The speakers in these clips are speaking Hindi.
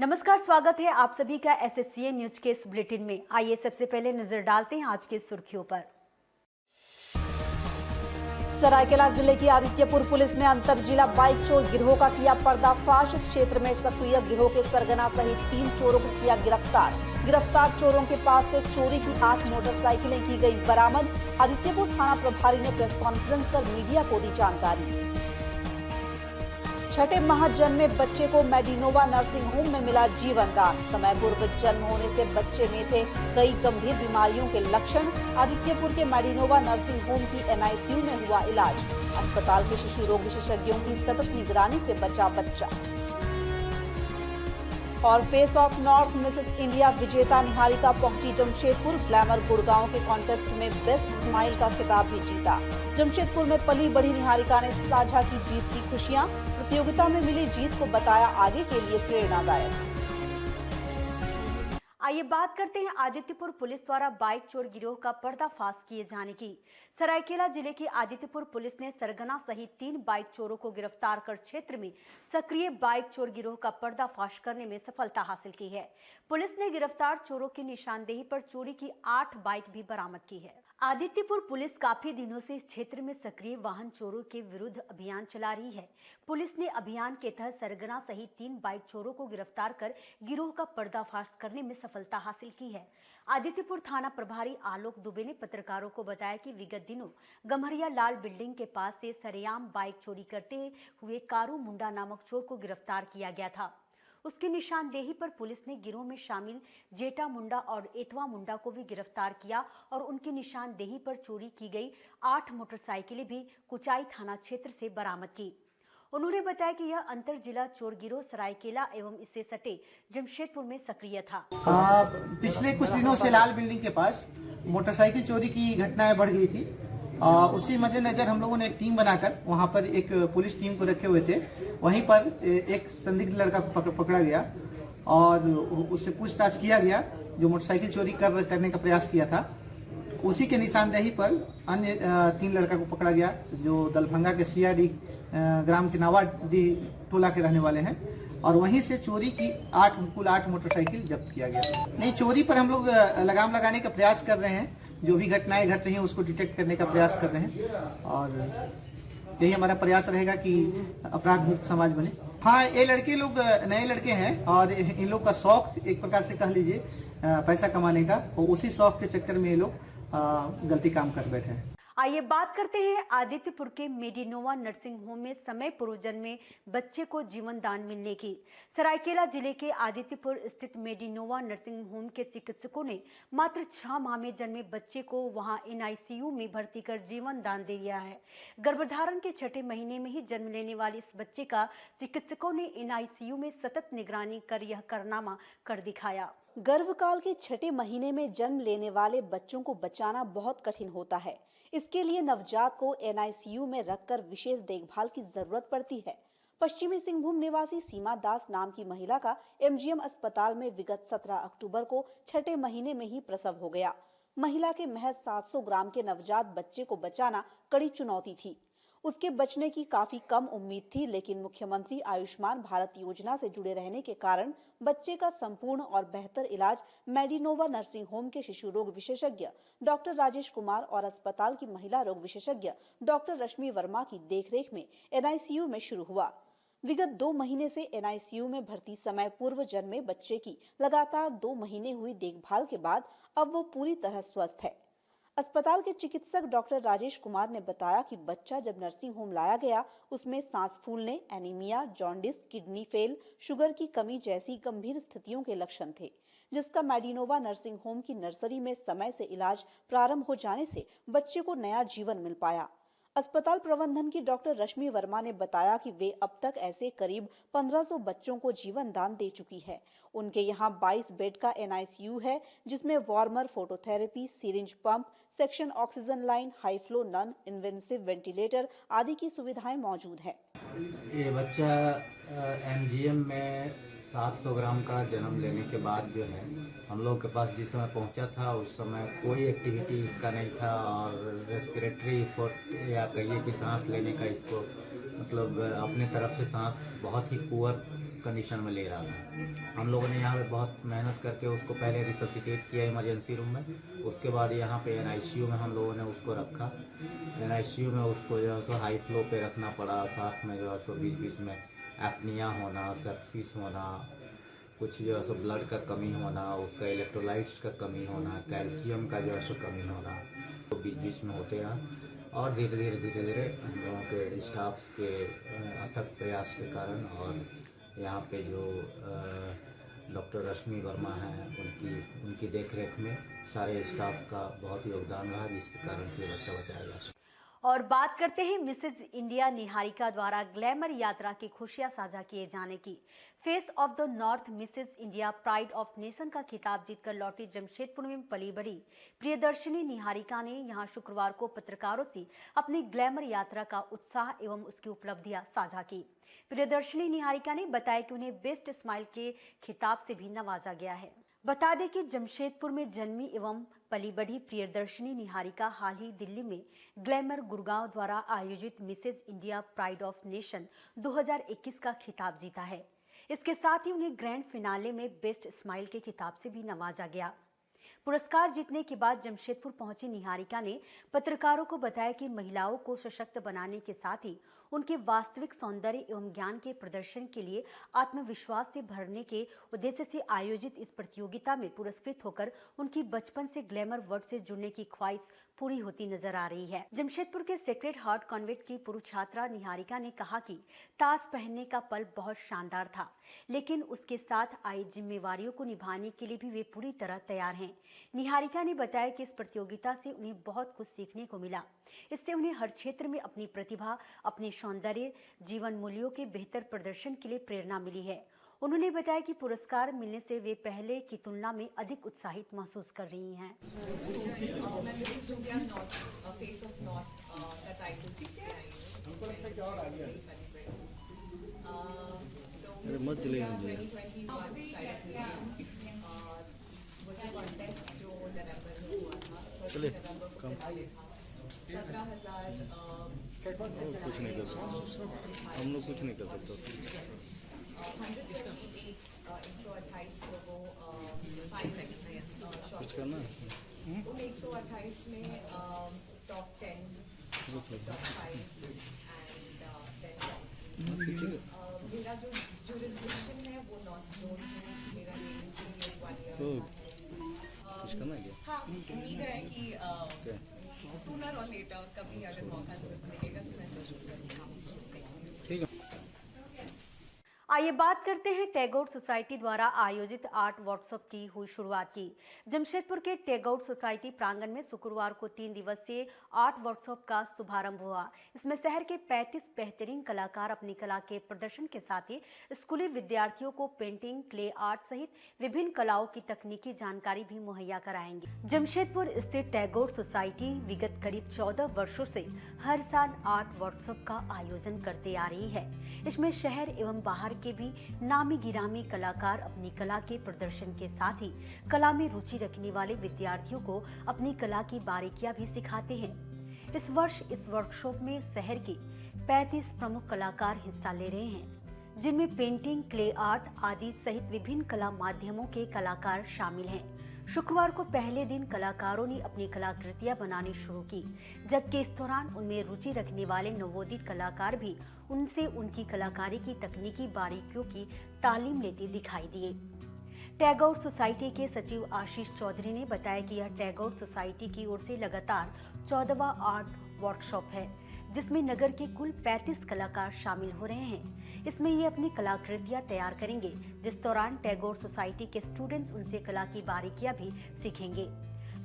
नमस्कार, स्वागत है आप सभी का एसएससीएन न्यूज के इस बुलेटिन में। आइए सबसे पहले नजर डालते हैं आज की सुर्खियों पर। सरायकेला जिले की आदित्यपुर पुलिस ने अंतर जिला बाइक चोर गिरोह का किया पर्दाफाश। क्षेत्र में सक्रिय गिरोह के सरगना सहित 3 चोरों को किया गिरफ्तार। गिरफ्तार चोरों के पास से चोरी की 8 मोटरसाइकिलें की गई बरामद। आदित्यपुर थाना प्रभारी ने प्रेस कॉन्फ्रेंस कर मीडिया को दी जानकारी। छठे माह जन्मे बच्चे को मेडिनोवा नर्सिंग होम में मिला जीवन दान। समय पूर्व जन्म होने से बच्चे में थे कई गंभीर बीमारियों के लक्षण। आदित्यपुर के मेडिनोवा नर्सिंग होम की एनआईसीयू में हुआ इलाज। अस्पताल के शिशु रोग विशेषज्ञों की सतत निगरानी से बचा बच्चा। और face of north Mrs India विजेता निहारिका पहुंची जमशेदपुर। ग्लैमर गुड़गांव के कॉन्टेस्ट में बेस्ट स्माइल का खिताब भी जीता। जमशेदपुर में पली बढ़ी निहारिका ने साझा की जीत की खुशियां। प्रतियोगिता में मिली जीत को बताया आगे के लिए प्रेरणादायक। आइए बात करते हैं आदित्यपुर पुलिस द्वारा बाइक चोर गिरोह का पर्दाफाश किए जाने की। सरायकेला जिले की आदित्यपुर पुलिस ने सरगना सहित 3 बाइक चोरों को गिरफ्तार कर क्षेत्र में सक्रिय बाइक चोर गिरोह का पर्दाफाश करने में सफलता हासिल की है। पुलिस ने गिरफ्तार चोरों की निशानदेही पर चोरी की 8 बाइक भी बरामद की है। आदित्यपुर पुलिस काफी दिनों से इस क्षेत्र में सक्रिय वाहन चोरों के विरुद्ध अभियान चला रही है। पुलिस ने अभियान के तहत सरगना सहित 3 बाइक चोरों को गिरफ्तार कर गिरोह का पर्दाफाश करने में सफलता हासिल की है। आदित्यपुर थाना प्रभारी आलोक दुबे ने पत्रकारों को बताया कि विगत दिनों गम्हरिया लाल बिल्डिंग के पास से सरेआम बाइक चोरी करते हुए कारू मुंडा नामक चोर को गिरफ्तार किया गया था। उसकी निशानदेही पर पुलिस ने गिरोह में शामिल जेटा मुंडा और एतवा मुंडा को भी गिरफ्तार किया और उनकी निशानदेही पर चोरी की गई 8 मोटरसाइकिलें भी कुचाई थाना क्षेत्र से बरामद की। उन्होंने बताया कि यह अंतर जिला चोर गिरोह सरायकेला एवं इससे सटे जमशेदपुर में सक्रिय था। पिछले कुछ दिनों से लाल बिल्डिंग के पास मोटरसाइकिल चोरी की घटनाएं बढ़ गई थी। उसी मद्देनजर हम लोगों ने एक टीम बनाकर वहां पर एक पुलिस टीम को रखे हुए थे। वहीं पर एक संदिग्ध लड़का को पकड़ा गया और उससे पूछताछ किया गया, जो मोटरसाइकिल चोरी करने का प्रयास किया था। उसी के निशानदेही पर अन्य 3 लड़का को पकड़ा गया, जो दलभंगा के सीआरडी ग्राम के नावाडी टोला के रहने वाले हैं। और वहीं से चोरी की कुल 8 मोटरसाइकिल जब्त किया गया। नहीं, चोरी पर हम लोग लगाम लगाने का प्रयास कर रहे हैं। जो भी घटनाएं घट रही हैं उसको डिटेक्ट करने का प्रयास कर रहे हैं और यही हमारा प्रयास रहेगा कि अपराध मुक्त समाज बने। हाँ, ये लड़के लोग नए लड़के हैं और इन लोग का शौक एक प्रकार से कह लीजिए पैसा कमाने का, और उसी शौक के चक्कर में ये लोग गलती काम कर बैठे हैं। आइए बात करते हैं आदित्यपुर के मेडिनोवा नर्सिंग होम में समय पूर्व जन्मे बच्चे को जीवन दान मिलने की। सरायकेला जिले के आदित्यपुर स्थित मेडिनोवा नर्सिंग होम के चिकित्सकों ने मात्र 6 माह में जन्मे बच्चे को वहां एनआईसीयू में भर्ती कर जीवन दान दे दिया है। गर्भधारण के 6ठे महीने में ही जन्म लेने वाले इस बच्चे का चिकित्सकों ने एनआईसीयू में सतत निगरानी कर यह कारनामा कर दिखाया। गर्भकाल के 6ठे महीने में जन्म लेने वाले बच्चों को बचाना बहुत कठिन होता है। इसके लिए नवजात को एनआईसीयू में रखकर विशेष देखभाल की जरूरत पड़ती है। पश्चिमी सिंहभूम निवासी सीमा दास नाम की महिला का एमजीएम अस्पताल में विगत 17 अक्टूबर को 6ठे महीने में ही प्रसव हो गया। महिला के महज 700 ग्राम के नवजात बच्चे को बचाना कड़ी चुनौती थी। उसके बचने की काफी कम उम्मीद थी, लेकिन मुख्यमंत्री आयुष्मान भारत योजना से जुड़े रहने के कारण बच्चे का संपूर्ण और बेहतर इलाज मेडिनोवा नर्सिंग होम के शिशु रोग विशेषज्ञ डॉक्टर राजेश कुमार और अस्पताल की महिला रोग विशेषज्ञ डॉक्टर रश्मि वर्मा की देखरेख में एनआईसीयू में शुरू हुआ। विगत 2 महीने से एनआईसीयू में भर्ती समय पूर्व जन्मे बच्चे की लगातार 2 महीने हुई देखभाल के बाद अब वो पूरी तरह स्वस्थ है। अस्पताल के चिकित्सक डॉक्टर राजेश कुमार ने बताया कि बच्चा जब नर्सिंग होम लाया गया उसमें सांस फूलने, anaemia, jaundice, kidney fail, sugar की कमी जैसी गंभीर स्थितियों के लक्षण थे, जिसका मेडिनोवा नर्सिंग होम की नर्सरी में समय से इलाज प्रारंभ हो जाने से बच्चे को नया जीवन मिल पाया। अस्पताल प्रबंधन की डॉक्टर रश्मि वर्मा ने बताया कि वे अब तक ऐसे करीब 1500 बच्चों को जीवन दान दे चुकी है। उनके यहाँ 22 बेड का एनआईसीयू है, जिसमें warmer, phototherapy, syringe pump, section oxygen line, high flow non invasive ventilator आदि की सुविधाएं मौजूद है। ये बच्चा एमजीएम में 700 ग्राम का जन्म लेने के बाद जो है हम लोग के पास जिस समय पहुंचा था उस समय कोई एक्टिविटी इसका नहीं था और रेस्पिरेटरी या कहिए कि सांस लेने का इसको मतलब अपने तरफ से सांस बहुत ही पुअर कंडीशन में ले रहा था। हम लोगों ने यहाँ पे बहुत मेहनत करके उसको पहले रिससिटेट किया इमरजेंसी रूम में, उसके बाद यहाँ पे NICU में हम लोगों ने उसको रखा। NICU में उसको जो है सो हाई फ्लो पे रखना पड़ा, साथ में जो है सो बीच बीच में एपनिया होना, सेप्सिस होना, कुछ जो है सो ब्लड का कमी होना, उसका इलेक्ट्रोलाइट्स का कमी होना, कैल्शियम का जो है सो कमी होना, तो बीच बीच में होते रहा। और धीरे धीरे हम लोगों के स्टाफ के अथक प्रयास के कारण और यहाँ पे जो डॉक्टर रश्मि वर्मा हैं उनकी देखरेख में सारे स्टाफ का बहुत योगदान रहा, जिसके कारण ये बच्चा बचाया जा सका। और बात करते हैं मिसेज इंडिया निहारिका द्वारा ग्लैमर यात्रा की खुशियां साझा किए जाने की। Face of the north Mrs India pride of nation का खिताब जीतकर लौटी जमशेदपुर में पली बड़ी प्रियदर्शिनी निहारिका ने यहां शुक्रवार को पत्रकारों से अपनी ग्लैमर यात्रा का उत्साह एवं उसकी उपलब्धियां साझा की। प्रियदर्शिनी निहारिका ने बताया कि उन्हें बेस्ट स्माइल के खिताब से भी नवाजा गया है। बता दें कि जमशेदपुर में जन्मी एवं पली बढ़ी प्रियदर्शिनी निहारिका हाल ही दिल्ली में ग्लैमर गुड़गांव द्वारा आयोजित Mrs India pride of nation 2021 का खिताब जीता है। इसके साथ ही उन्हें ग्रैंड फिनाले में बेस्ट स्माइल के खिताब से भी नवाजा गया। पुरस्कार जीतने के बाद जमशेदपुर पहुंची निहारिका ने पत्रकारों को बताया कि महिलाओं को सशक्त बनाने के साथ ही उनके वास्तविक सौंदर्य एवं ज्ञान के प्रदर्शन के लिए आत्मविश्वास से भरने के उद्देश्य से आयोजित इस प्रतियोगिता में पुरस्कृत होकर उनकी बचपन से ग्लैमर वर्ल्ड से जुड़ने की ख्वाहिश पूरी होती नजर आ रही है। जमशेदपुर के सेक्रेड हार्ट कॉन्वेंट की पूर्व छात्रा निहारिका ने कहा कि ताज पहनने का पल बहुत शानदार था, लेकिन उसके साथ आई जिम्मेवारियों को निभाने के लिए भी वे पूरी तरह तैयार हैं। निहारिका ने बताया कि इस प्रतियोगिता से उन्हें बहुत कुछ सीखने को मिला। इससे उन्हें हर क्षेत्र में अपनी प्रतिभा, अपने सौंदर्य, जीवन मूल्यों के बेहतर प्रदर्शन के लिए प्रेरणा मिली है। उन्होंने बताया कि पुरस्कार मिलने से वे पहले की तुलना में अधिक उत्साहित महसूस कर रही हैं। कुछ नहीं कर सकते, हम लोग कुछ नहीं कर सकते। 128 लोगों कुछ करना है 128 में टॉप 10, टॉप 5 एंड 10 मेरा जो जुरिस्डिक्शन है वो नॉर्थ जोन है। मेरा पीरियड 1 ईयर का कुछ करना है क्या? हाँ, उम्मीद है कि सूनर और लेटर कभी अगर मौका मिलेगा तो मैं जरूर करूँगी। ठीक है। आइए बात करते हैं टैगोर सोसाइटी द्वारा आयोजित आर्ट वर्कशॉप की हुई शुरुआत की। जमशेदपुर के टैगोर सोसाइटी प्रांगण में शुक्रवार को 3 दिवसीय आर्ट वर्कशॉप का शुभारंभ हुआ। इसमें शहर के 35 बेहतरीन कलाकार अपनी कला के प्रदर्शन के साथ ही स्कूली विद्यार्थियों को पेंटिंग, क्ले आर्ट सहित विभिन्न कलाओं की तकनीकी जानकारी भी मुहैया कराएंगे। जमशेदपुर स्थित टैगोर सोसाइटी विगत करीब 14 वर्षों से हर साल आर्ट वर्कशॉप का आयोजन करते आ रही है। इसमें शहर एवं बाहर के भी नामी गिरामी कलाकार अपनी कला के प्रदर्शन के साथ ही कला में रुचि रखने वाले विद्यार्थियों को अपनी कला की बारीकियां भी सिखाते हैं। इस वर्ष इस वर्कशॉप में शहर के 35 प्रमुख कलाकार हिस्सा ले रहे हैं, जिनमें पेंटिंग, क्ले आर्ट आदि सहित विभिन्न कला माध्यमों के कलाकार शामिल हैं। शुक्रवार को पहले दिन कलाकारों ने अपनी कलाकृतियां बनानी शुरू की, जबकि इस दौरान उनमें रुचि रखने वाले नवोदित कलाकार भी उनसे उनकी कलाकारी की तकनीकी बारीकियों की तालीम लेते दिखाई दिए। टैगोर सोसाइटी के सचिव आशीष चौधरी ने बताया कि यह टैगोर सोसाइटी की ओर से लगातार 14वां आर्ट वर्कशॉप है, जिसमें नगर के कुल 35 कलाकार शामिल हो रहे हैं। इसमें ये अपनी कलाकृतियां तैयार करेंगे, जिस दौरान टैगोर सोसाइटी के स्टूडेंट्स उनसे कला की बारीकियां भी सीखेंगे।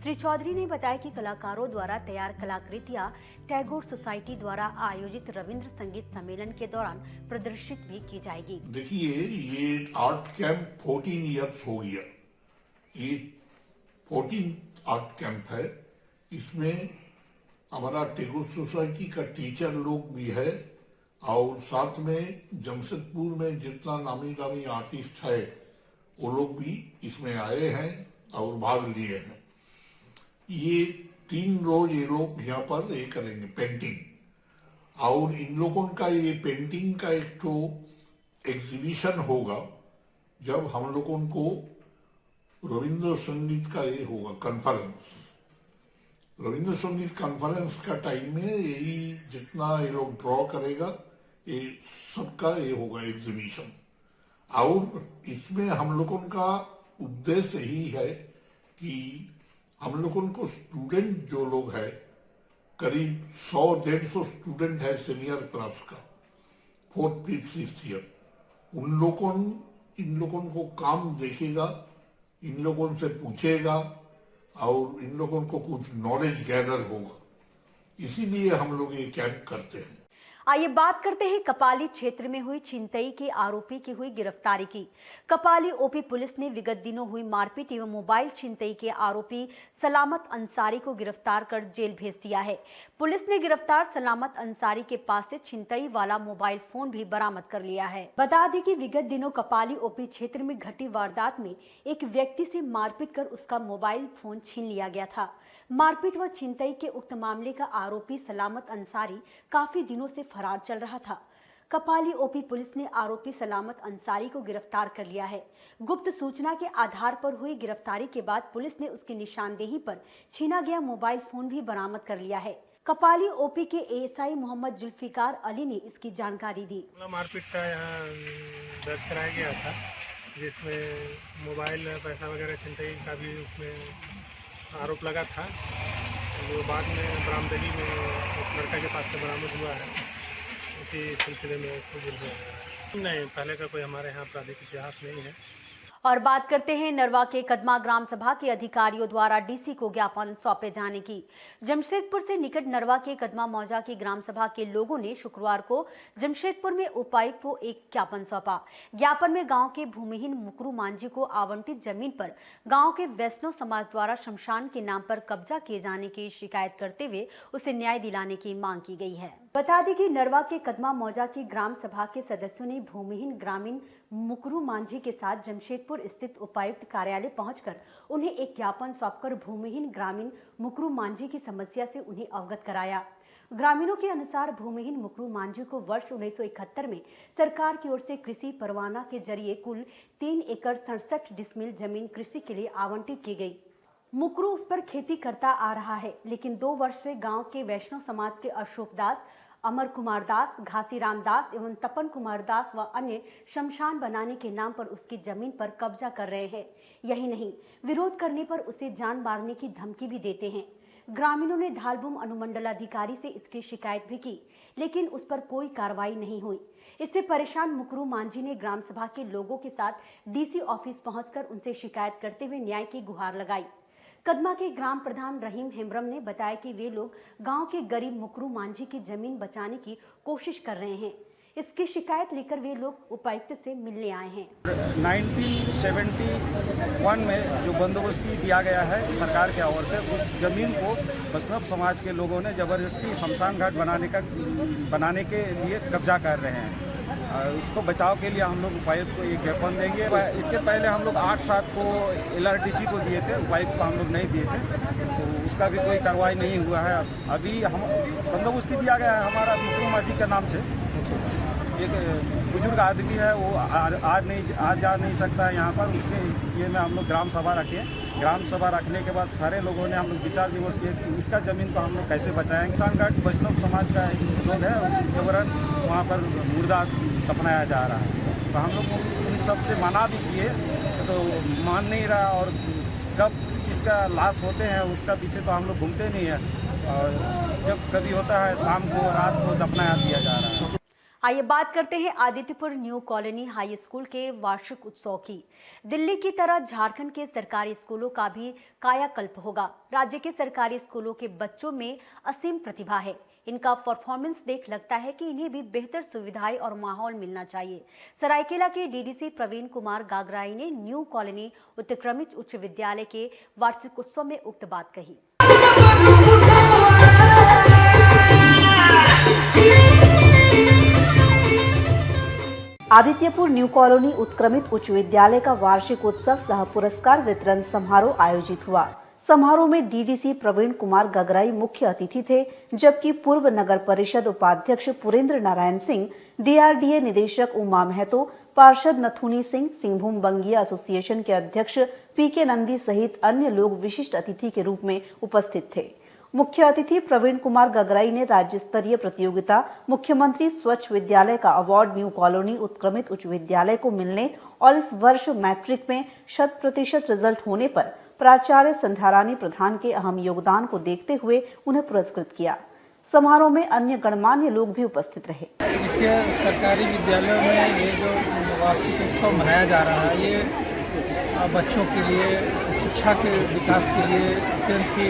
श्री चौधरी ने बताया कि कलाकारों द्वारा तैयार कलाकृतियां टैगोर सोसाइटी द्वारा आयोजित रविंद्र संगीत सम्मेलन के दौरान प्रदर्शित भी की जाएगी। देखिए, ये आर्ट कैंप 14 ईयर्स हो गया। ये 14 आर्ट कैंप है। इसमें हमारा टैगोर सोसाइटी का टीचर लोग भी है और साथ में जमशेदपुर में जितना नामी गामी आर्टिस्ट है वो लोग भी इसमें आए हैं और भाग लिए हैं। ये 3 रोज ये लोग यहाँ पर ये करेंगे पेंटिंग। और इन लोगों का ये पेंटिंग का एक तो एग्जीबिशन होगा जब हम लोगों को रविंद्र संगीत का ये होगा कॉन्फ्रेंस। रविंद्र संगीत कॉन्फ्रेंस का टाइम में यही जितना ये लोग ड्रॉ करेगा ये सबका ये होगा एग्जीबिशन। और इसमें हम लोगों का उद्देश्य यही है कि हम लोगों को स्टूडेंट जो लोग हैं करीब 100-150 स्टूडेंट है सीनियर क्लास का 4th, 5th, 6th ईयर, इन लोगों को काम देखेगा, इन लोगों से पूछेगा और इन लोगों को कुछ नॉलेज गैदर होगा। इसीलिए हम लोग ये कैंप करते हैं। आइए बात करते हैं कपाली क्षेत्र में हुई छिनतई के आरोपी की हुई गिरफ्तारी की। कपाली ओपी पुलिस ने विगत दिनों हुई मारपीट एवं मोबाइल छिनतई के आरोपी सलामत अंसारी को गिरफ्तार कर जेल भेज दिया है। पुलिस ने गिरफ्तार सलामत अंसारी के पास से छिनतई वाला मोबाइल फोन भी बरामद कर लिया है। बता दें कि विगत दिनों कपाली ओपी क्षेत्र में घटी वारदात में एक व्यक्ति से मारपीट कर उसका मोबाइल फोन छीन लिया गया था। मारपीट व छिनतई के उक्त मामले का आरोपी सलामत अंसारी काफी दिनों से फरार चल रहा था। कपाली ओपी पुलिस ने आरोपी सलामत अंसारी को गिरफ्तार कर लिया है। गुप्त सूचना के आधार पर हुई गिरफ्तारी के बाद पुलिस ने उसकी निशानदेही पर छीना गया मोबाइल फोन भी बरामद कर लिया है। कपाली ओपी के एएसआई मोहम्मद जुल्फिकार अली ने इसकी जानकारी दी। मारपीट का यहाँ दर्ज कराया गया था, जिसमें मोबाइल पैसा वगैरह छिनतई का भी उसमें आरोप लगा था। जो बाद में बरामदगी में एक लड़का के पास से बरामद हुआ है, उसी सिलसिले में उसको जेल भेजा गया। नहीं, पहले का कोई हमारे यहाँ आपराधिक इतिहास नहीं है। और बात करते हैं नरवा के कदमा ग्राम सभा के अधिकारियों द्वारा डीसी को ज्ञापन सौंपे जाने की। जमशेदपुर से निकट नरवा के कदमा मौजा की ग्राम सभा के लोगों ने शुक्रवार को जमशेदपुर में उपायुक्त को एक ज्ञापन सौंपा। ज्ञापन में गांव के भूमिहीन मुकरू मांझी को आवंटित जमीन पर गांव के वैष्णव समाज द्वारा शमशान के नाम पर कब्जा किए जाने की शिकायत करते हुए उसे न्याय दिलाने की मांग की गई है। बता दें कि नरवा के कदमा मौजा की ग्राम सभा के सदस्यों ने भूमिहीन ग्रामीण मुकरू मांझी के साथ जमशेदपुर स्थित उपायुक्त कार्यालय पहुंचकर उन्हें एक ज्ञापन सौंपकर भूमिहीन ग्रामीण मुकरू मांझी की समस्या से उन्हें अवगत कराया। ग्रामीणों के अनुसार भूमिहीन मुकरू मांझी को वर्ष 1971 में सरकार की ओर से कृषि परवाना के जरिए कुल 3 एकड़ 67 डिसमिल जमीन कृषि के लिए आवंटित की गई। मुकरू उस पर खेती करता आ रहा है, लेकिन 2 वर्ष से गांव के वैष्णव समाज के अशोक दास, अमर कुमार दास, घासीराम दास एवं तपन कुमार दास व अन्य शमशान बनाने के नाम पर उसकी जमीन पर कब्जा कर रहे हैं। यही नहीं, विरोध करने पर उसे जान मारने की धमकी भी देते हैं। ग्रामीणों ने धालबुम अनुमंडलाधिकारी से इसकी शिकायत भी की, लेकिन उस पर कोई कार्रवाई नहीं हुई। इससे परेशान मुकरू मांझी ने ग्राम सभा के लोगों के साथ डीसी ऑफिस पहुंचकर उनसे शिकायत करते हुए न्याय की गुहार लगाई। कदमा के ग्राम प्रधान रहीम हेम्ब्रम ने बताया कि वे लोग गांव के गरीब मुकरू मांझी की जमीन बचाने की कोशिश कर रहे हैं। इसकी शिकायत लेकर वे लोग उपायुक्त से मिलने आए हैं। 1971 में जो बंदोबस्ती दिया गया है सरकार के ओर से, उस जमीन को वैष्णव समाज के लोगों ने जबरदस्ती शमशान घाट बनाने के लिए कब्जा कर रहे हैं। उसको बचाव के लिए हम लोग उपायुक्त को ये ज्ञापन देंगे। इसके पहले हम लोग 8/7 को LRDC को दिए थे, उपायुक्त को हम लोग नहीं दिए थे, तो उसका भी कोई कार्रवाई नहीं हुआ है। अभी हम बंदोबस्ती दिया गया है हमारा मुकरू मांझी के नाम से। एक बुजुर्ग आदमी है, वो आज जा नहीं सकता है यहाँ पर। उसके ये में हम लोग ग्राम सभा रखे। ग्राम सभा रखने के बाद सारे लोगों ने हम लोग विचार विमर्श किए कि इसका ज़मीन को हम लोग कैसे बचाएंगे। शमशान घाट वैष्णव समाज का लोग है, जबरन वहाँ पर मुर्दा दफनाया जा रहा है। तो हम लोग इन सब से मना भी किए, तो मान नहीं रहा। और कब किसका लाश होते हैं उसका पीछे तो हम लोग घूमते नहीं हैं। और जब कभी होता है शाम को, रात को दफनाया दिया जा रहा है। आइए बात करते हैं Adityapur new colony high school के वार्षिक उत्सव की। दिल्ली की तरह झारखंड के सरकारी स्कूलों का भी कायाकल्प होगा। राज्य के सरकारी स्कूलों के बच्चों में असीम प्रतिभा है। इनका परफॉर्मेंस देख लगता है कि इन्हें भी बेहतर सुविधाएं और माहौल मिलना चाहिए। सरायकेला के डीडीसी प्रवीण कुमार गागराई ने न्यू कॉलोनी उत्क्रमित उच्च विद्यालय के वार्षिक उत्सव में उक्त बात कही। आदित्यपुर न्यू कॉलोनी उत्क्रमित उच्च विद्यालय का वार्षिक उत्सव सह पुरस्कार वितरण समारोह आयोजित हुआ। समारोह में डीडीसी प्रवीण कुमार गगराई मुख्य अतिथि थे, जबकि पूर्व नगर परिषद उपाध्यक्ष पुरेंद्र नारायण सिंह, डीआरडीए निदेशक उमा महतो, पार्षद नथुनी सिंह, सिंहभूम बंगिया एसोसिएशन के अध्यक्ष पीके नंदी सहित अन्य लोग विशिष्ट अतिथि के रूप में उपस्थित थे। मुख्य अतिथि प्रवीण कुमार गगराई ने राज्य स्तरीय प्रतियोगिता मुख्यमंत्री स्वच्छ विद्यालय का अवार्ड न्यू कॉलोनी उत्क्रमित उच्च विद्यालय को मिलने और इस वर्ष मैट्रिक में 100% रिजल्ट होने पर प्राचार्य संध्यारानी प्रधान के अहम योगदान को देखते हुए उन्हें पुरस्कृत किया। समारोह में अन्य गणमान्य लोग भी उपस्थित रहे। सरकारी विद्यालयों में ये जो वार्षिक उत्सव मनाया जा रहा है, ये बच्चों के लिए शिक्षा के विकास के लिए अत्यंत ही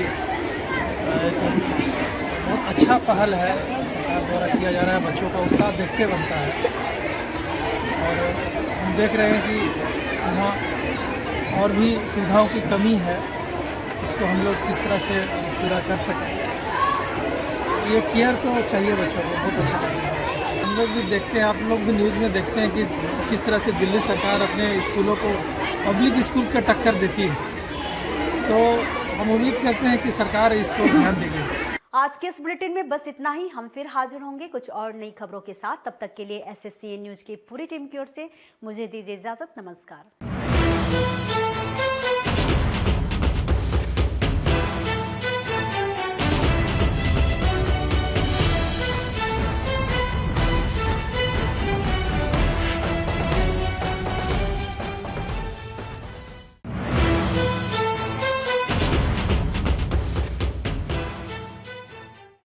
बहुत अच्छा पहल है, सरकार द्वारा किया जा रहा है। बच्चों का उत्साह देख के बनता है और हम देख रहे हैं कि यहाँ और भी सुविधाओं की कमी है, इसको हम लोग किस तरह से पूरा कर सकें। ये केयर तो चाहिए बच्चों को, बहुत अच्छा लगता है। हम लोग भी देखते हैं, आप लोग भी न्यूज़ में देखते हैं कि किस तरह से दिल्ली सरकार अपने स्कूलों को पब्लिक स्कूल का टक्कर देती है, तो हम उम्मीद करते हैं कि सरकार इस पर ध्यान देगी। आज के इस बुलेटिन में बस इतना ही। हम फिर हाजिर होंगे कुछ और नई खबरों के साथ। तब तक के लिए SSCN न्यूज की पूरी टीम की ओर से मुझे दीजिए इजाजत। नमस्कार।